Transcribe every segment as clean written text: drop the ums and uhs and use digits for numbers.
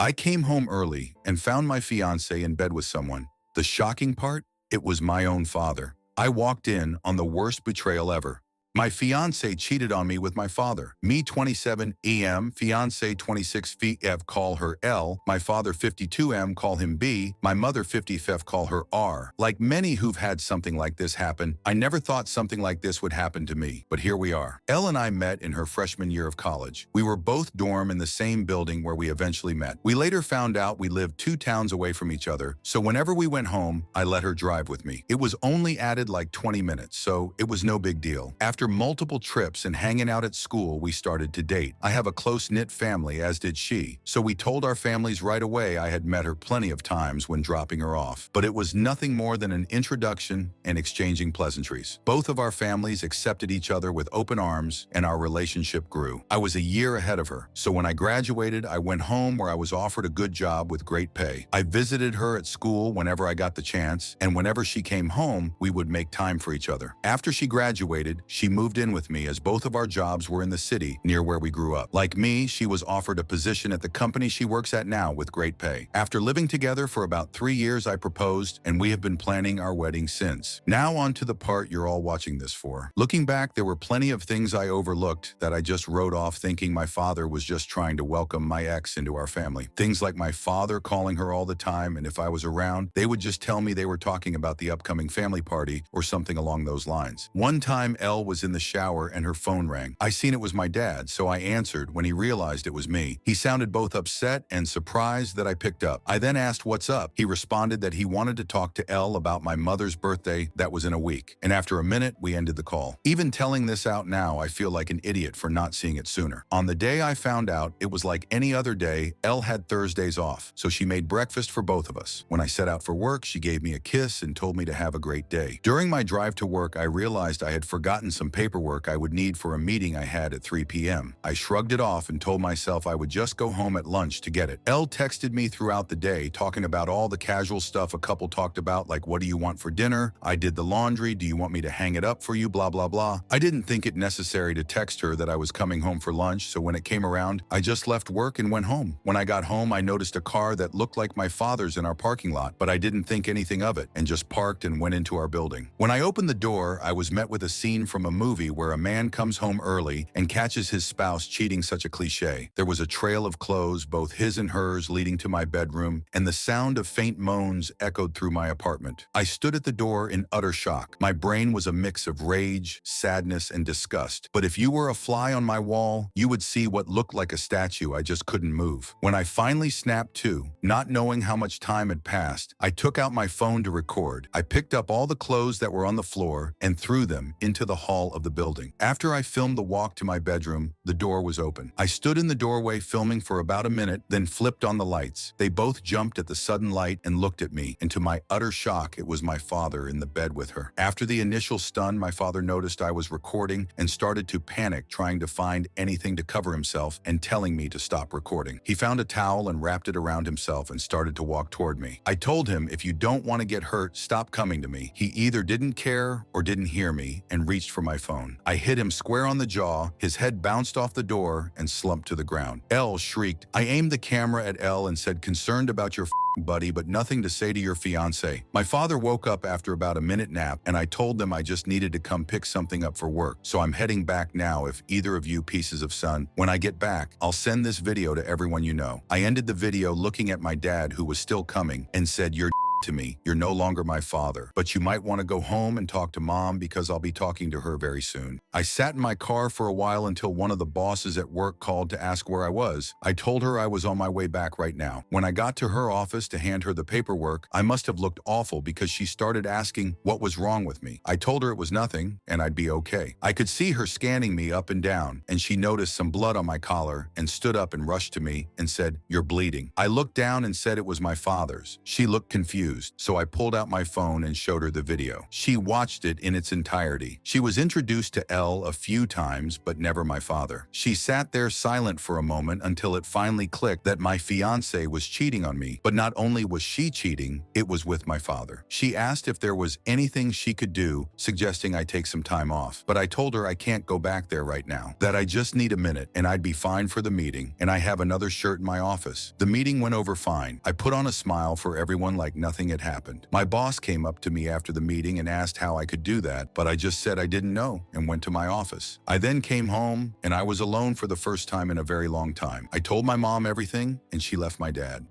I came home early and found my fiancé in bed with someone. The shocking part? It was my own father. I walked in on the worst betrayal ever. My fiancé cheated on me with my father. Me 27 EM, fiancé 26 FF, call her L. My father 52 M, call him B. My mother 50 FF, call her R. Like many who've had something like this happen, I never thought something like this would happen to me. But here we are. Elle and I met in her freshman year of college. We were both dorm in the same building where we eventually met. We later found out we lived 2 towns away from each other, so whenever we went home, I let her drive with me. It was only added like 20 minutes, so it was no big deal. After multiple trips and hanging out at school, we started to date. I have a close-knit family, as did she, so we told our families right away I had met her plenty of times when dropping her off. But it was nothing more than an introduction and exchanging pleasantries. Both of our families accepted each other with open arms, and our relationship grew. I was a year ahead of her, so when I graduated, I went home where I was offered a good job with great pay. I visited her at school whenever I got the chance, and whenever she came home, we would make time for each other. After she graduated, she moved in with me as both of our jobs were in the city near where we grew up. Like me, she was offered a position at the company she works at now with great pay. After living together for about 3 years, I proposed, and we have been planning our wedding since. Now on to the part you're all watching this for. Looking back, there were plenty of things I overlooked that I just wrote off thinking my father was just trying to welcome my ex into our family. Things like my father calling her all the time, and if I was around, they would just tell me they were talking about the upcoming family party or something along those lines. One time, Elle was in the shower and her phone rang. I seen it was my dad, so I answered when he realized it was me. He sounded both upset and surprised that I picked up. I then asked what's up. He responded that he wanted to talk to Elle about my mother's birthday that was in a week. And after a minute, we ended the call. Even telling this out now, I feel like an idiot for not seeing it sooner. On the day I found out, it was like any other day. Elle had Thursdays off, so she made breakfast for both of us. When I set out for work, she gave me a kiss and told me to have a great day. During my drive to work, I realized I had forgotten some paperwork I would need for a meeting I had at 3 p.m. I shrugged it off and told myself I would just go home at lunch to get it. Elle texted me throughout the day talking about all the casual stuff a couple talked about, like what do you want for dinner? I did the laundry, do you want me to hang it up for you, blah blah blah. I didn't think it necessary to text her that I was coming home for lunch, so when it came around, I just left work and went home. When I got home, I noticed a car that looked like my father's in our parking lot, but I didn't think anything of it and just parked and went into our building. When I opened the door, I was met with a scene from a movie where a man comes home early and catches his spouse cheating, such a cliche. There was a trail of clothes, both his and hers, leading to my bedroom, and the sound of faint moans echoed through my apartment. I stood at the door in utter shock. My brain was a mix of rage, sadness, and disgust. But if you were a fly on my wall, you would see what looked like a statue I just couldn't move. When I finally snapped to, not knowing how much time had passed, I took out my phone to record. I picked up all the clothes that were on the floor and threw them into the hall of the building. After I filmed the walk to my bedroom, the door was open. I stood in the doorway filming for about a minute, then flipped on the lights. They both jumped at the sudden light and looked at me, and to my utter shock, it was my father in the bed with her. After the initial stun, my father noticed I was recording and started to panic, trying to find anything to cover himself and telling me to stop recording. He found a towel and wrapped it around himself and started to walk toward me. I told him, if you don't want to get hurt, stop coming to me. He either didn't care or didn't hear me and reached for my phone. I hit him square on the jaw, his head bounced off the door and slumped to the ground. Elle shrieked. I aimed the camera at Elle and said, concerned about your buddy, but nothing to say to your fiancé. My father woke up after about a minute nap, and I told them I just needed to come pick something up for work, so I'm heading back now. If either of you pieces of sun, when I get back, I'll send this video to everyone you know. I ended the video looking at my dad, who was still coming, and said, you're to me. You're no longer my father, but you might want to go home and talk to mom because I'll be talking to her very soon. I sat in my car for a while until one of the bosses at work called to ask where I was. I told her I was on my way back right now. When I got to her office to hand her the paperwork, I must have looked awful because she started asking what was wrong with me. I told her it was nothing and I'd be okay. I could see her scanning me up and down, and she noticed some blood on my collar and stood up and rushed to me and said, you're bleeding. I looked down and said it was my father's. She looked confused. confused, so I pulled out my phone and showed her the video. She watched it in its entirety. She was introduced to Elle a few times, but never my father. She sat there silent for a moment until it finally clicked that my fiancé was cheating on me. But not only was she cheating, it was with my father. She asked if there was anything she could do, suggesting I take some time off. But I told her I can't go back there right now, that I just need a minute and I'd be fine for the meeting, and I have another shirt in my office. The meeting went over fine. I put on a smile for everyone like nothing had happened. My boss came up to me after the meeting and asked how I could do that, but I just said I didn't know and went to my office. I then came home and I was alone for the first time in a very long time. I told my mom everything and she left my dad.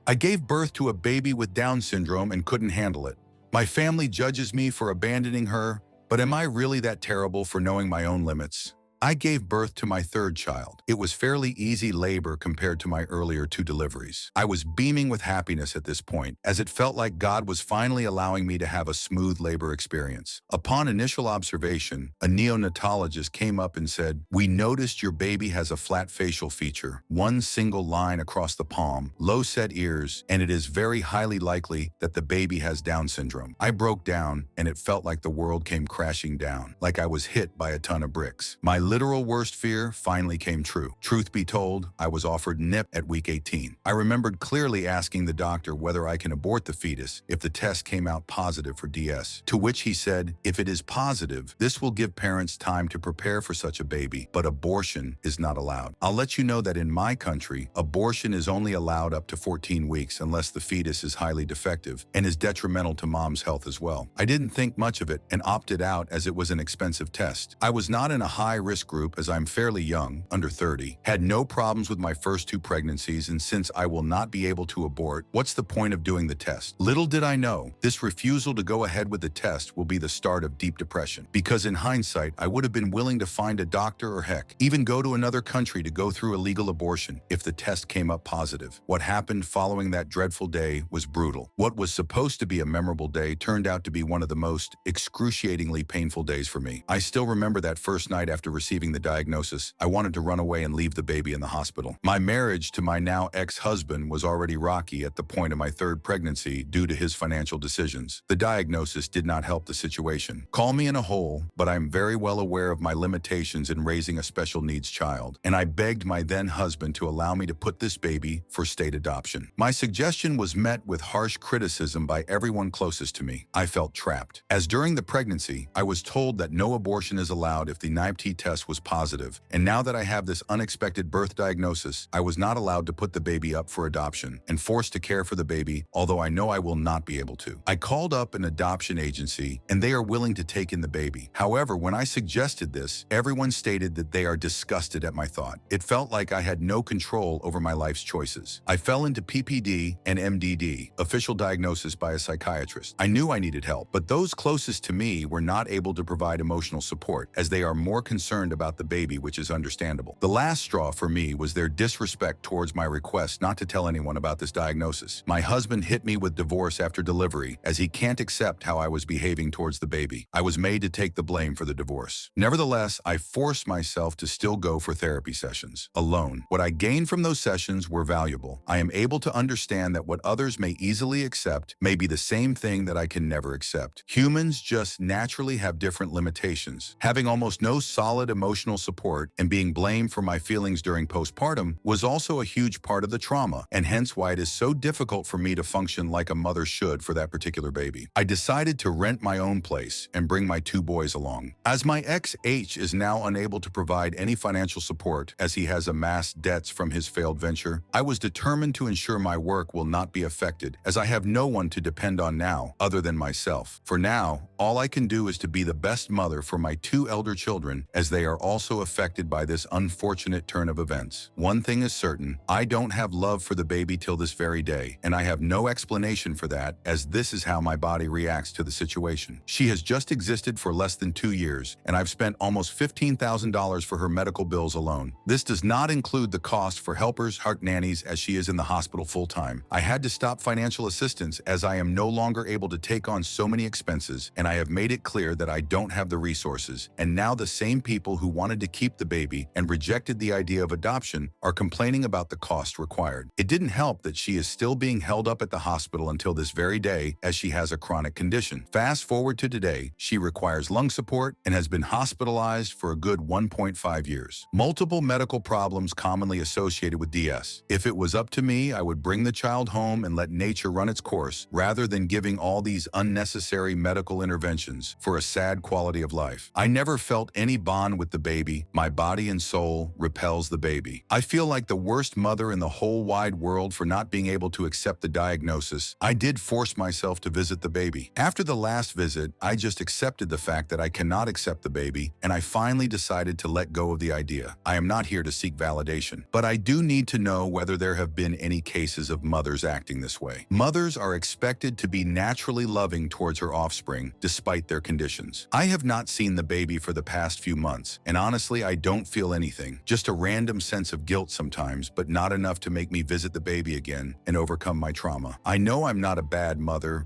I gave birth to a baby with Down syndrome and couldn't handle it. My family judges me for abandoning her, but am I really that terrible for knowing my own limits? I gave birth to my third child. It was fairly easy labor compared to my earlier 2 deliveries. I was beaming with happiness at this point, as it felt like God was finally allowing me to have a smooth labor experience. Upon initial observation, a neonatologist came up and said, "We noticed your baby has a flat facial feature, one single line across the palm, low-set ears, and it is very highly likely that the baby has Down syndrome." I broke down, and it felt like the world came crashing down, like I was hit by a ton of bricks. My literal worst fear finally came true. Truth be told, I was offered NIP at week 18. I remembered clearly asking the doctor whether I can abort the fetus if the test came out positive for DS, to which he said, "If it is positive, this will give parents time to prepare for such a baby, but abortion is not allowed." I'll let you know that in my country, abortion is only allowed up to 14 weeks unless the fetus is highly defective and is detrimental to mom's health as well. I didn't think much of it and opted out as it was an expensive test. I was not in a high-risk group as I'm fairly young, under 30, had no problems with my first 2 pregnancies, and since I will not be able to abort, what's the point of doing the test? Little did I know, this refusal to go ahead with the test will be the start of deep depression, because in hindsight, I would have been willing to find a doctor or heck, even go to another country to go through a legal abortion if the test came up positive. What happened following that dreadful day was brutal. What was supposed to be a memorable day turned out to be one of the most excruciatingly painful days for me. I still remember that first night after receiving the diagnosis. I wanted to run away and leave the baby in the hospital. My marriage to my now ex-husband was already rocky at the point of my 3rd pregnancy due to his financial decisions. The diagnosis did not help the situation. Call me in a hole, but I'm very well aware of my limitations in raising a special needs child, and I begged my then husband to allow me to put this baby for state adoption. My suggestion was met with harsh criticism by everyone closest to me. I felt trapped, as during the pregnancy, I was told that no abortion is allowed if the NIPT test was positive, and now that I have this unexpected birth diagnosis, I was not allowed to put the baby up for adoption and forced to care for the baby, although I know I will not be able to. I called up an adoption agency, and they are willing to take in the baby. However, when I suggested this, everyone stated that they are disgusted at my thought. It felt like I had no control over my life's choices. I fell into PPD and MDD, official diagnosis by a psychiatrist. I knew I needed help, but those closest to me were not able to provide emotional support, as they are more concerned about the baby, which is understandable. The last straw for me was their disrespect towards my request not to tell anyone about this diagnosis. My husband hit me with divorce after delivery, as he can't accept how I was behaving towards the baby. I was made to take the blame for the divorce. Nevertheless, I forced myself to still go for therapy sessions, alone. What I gained from those sessions were valuable. I am able to understand that what others may easily accept may be the same thing that I can never accept. Humans just naturally have different limitations. Having almost no solid emotional support and being blamed for my feelings during postpartum was also a huge part of the trauma, and hence why it is so difficult for me to function like a mother should for that particular baby. I decided to rent my own place and bring my 2 boys along. As my ex H is now unable to provide any financial support as he has amassed debts from his failed venture, I was determined to ensure my work will not be affected, as I have no one to depend on now other than myself. For now, all I can do is to be the best mother for my 2 elder children, as they are also affected by this unfortunate turn of events. One thing is certain, I don't have love for the baby till this very day, and I have no explanation for that, as this is how my body reacts to the situation. She has just existed for less than 2 years, and I've spent almost $15,000 for her medical bills alone. This does not include the cost for helpers, heart nannies, as she is in the hospital full-time. I had to stop financial assistance as I am no longer able to take on so many expenses, and I have made it clear that I don't have the resources, and now the same people people who wanted to keep the baby and rejected the idea of adoption are complaining about the cost required. It didn't help that she is still being held up at the hospital until this very day as she has a chronic condition. Fast forward to today, she requires lung support and has been hospitalized for a good 1.5 years. Multiple medical problems commonly associated with DS. If it was up to me, I would bring the child home and let nature run its course rather than giving all these unnecessary medical interventions for a sad quality of life. I never felt any bond with the baby. My body and soul repels the baby. I feel like the worst mother in the whole wide world for not being able to accept the diagnosis. I did force myself to visit the baby. After the last visit, I just accepted the fact that I cannot accept the baby, and I finally decided to let go of the idea. I am not here to seek validation, but I do need to know whether there have been any cases of mothers acting this way. Mothers are expected to be naturally loving towards her offspring, despite their conditions. I have not seen the baby for the past few months, and honestly, I don't feel anything. Just a random sense of guilt sometimes, but not enough to make me visit the baby again and overcome my trauma. I know I'm not a bad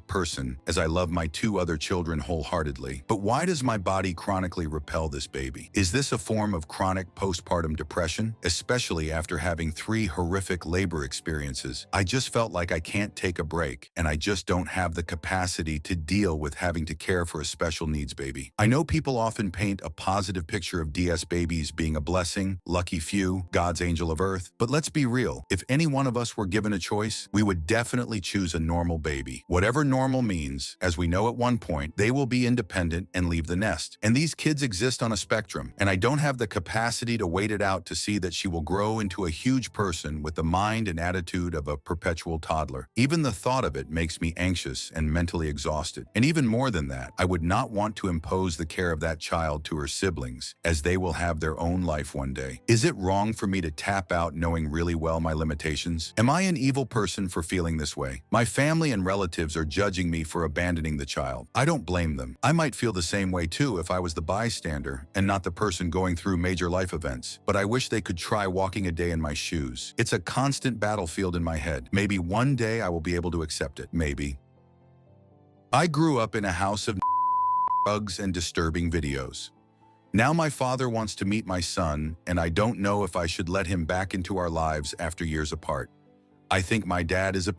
person, as I love my 2 other children wholeheartedly, but why does my body chronically repel this baby? Is this a form of chronic postpartum depression, especially after having 3 horrific labor experiences? I just felt like I can't take a break, and I just don't have the capacity to deal with having to care for a special needs baby. I know people often paint a positive picture of DS babies being a blessing, lucky few, God's angel of earth, but let's be real. If any one of us were given a choice, we would definitely choose a normal baby. Whatever normal means, as we know at one point, they will be independent and leave the nest. And these kids exist on a spectrum, and I don't have the capacity to wait it out to see that she will grow into a huge person with the mind and attitude of a perpetual toddler. Even the thought of it makes me anxious and mentally exhausted. And even more than that, I would not want to impose the care of that child to her siblings, as they will have their own life one day. Is it wrong for me to tap out knowing really well my limitations? Am I an evil person for feeling this way? My family and relatives are judging me for abandoning the child. I don't blame them. I might feel the same way too if I was the bystander and not the person going through major life events, but I wish they could try walking a day in my shoes. It's a constant battlefield in my head. Maybe one day I will be able to accept it. Maybe. I grew up in a house of drugs and disturbing videos. Now my father wants to meet my son, and I don't know if I should let him back into our lives after years apart. I think my dad is a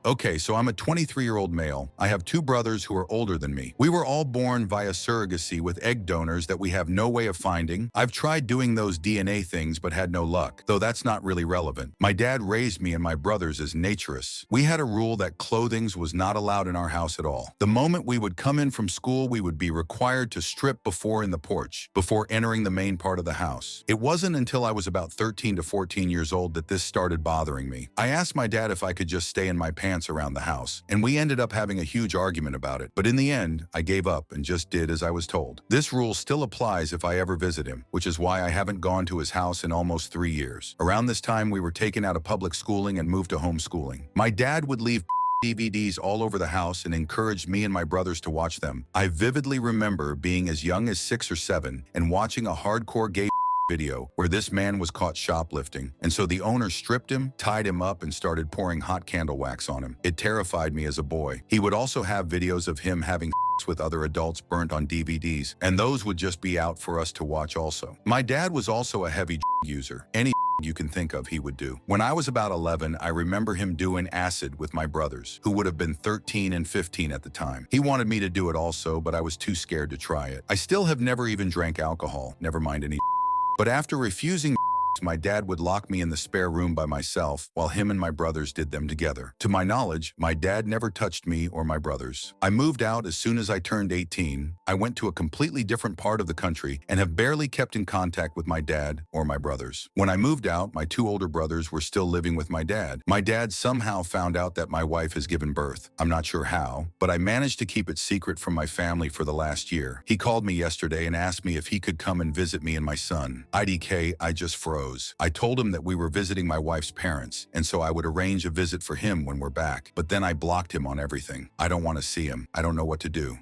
Okay, so I'm a 23-year-old male. I have 2 brothers who are older than me. We were all born via surrogacy with egg donors that we have no way of finding. I've tried doing those DNA things but had no luck, though that's not really relevant. My dad raised me and my brothers as naturists. We had a rule that clothing was not allowed in our house at all. The moment we would come in from school, we would be required to strip in the porch, before entering the main part of the house. It wasn't until I was about 13 to 14 years old that this started bothering me. I asked my dad if I could just stay in my pants around the house, and we ended up having a huge argument about it. But in the end, I gave up and just did as I was told. This rule still applies if I ever visit him, which is why I haven't gone to his house in almost 3 years. Around this time, we were taken out of public schooling and moved to homeschooling. My dad would leave DVDs all over the house and encouraged me and my brothers to watch them. I vividly remember being as young as 6 or 7 and watching a hardcore gay video where this man was caught shoplifting, and so the owner stripped him, tied him up, and started pouring hot candle wax on him. It terrified me as a boy. He would also have videos of him having with other adults burnt on DVDs, and those would just be out for us to watch also. My dad was also a heavy user. Any you can think of he would do. When I was about 11, I remember him doing acid with my brothers, who would have been 13 and 15 at the time. He wanted me to do it also, but I was too scared to try it. I still have never even drank alcohol, never mind any. But after refusing, my dad would lock me in the spare room by myself while him and my brothers did them together. To my knowledge, my dad never touched me or my brothers. I moved out as soon as I turned 18. I went to a completely different part of the country and have barely kept in contact with my dad or my brothers. When I moved out, my 2 older brothers were still living with my dad. My dad somehow found out that my wife has given birth. I'm not sure how, but I managed to keep it secret from my family for the last year. He called me yesterday and asked me if he could come and visit me and my son. IDK, I just froze. I told him that we were visiting my wife's parents, and so I would arrange a visit for him when we're back. But then I blocked him on everything. I don't want to see him. I don't know what to do.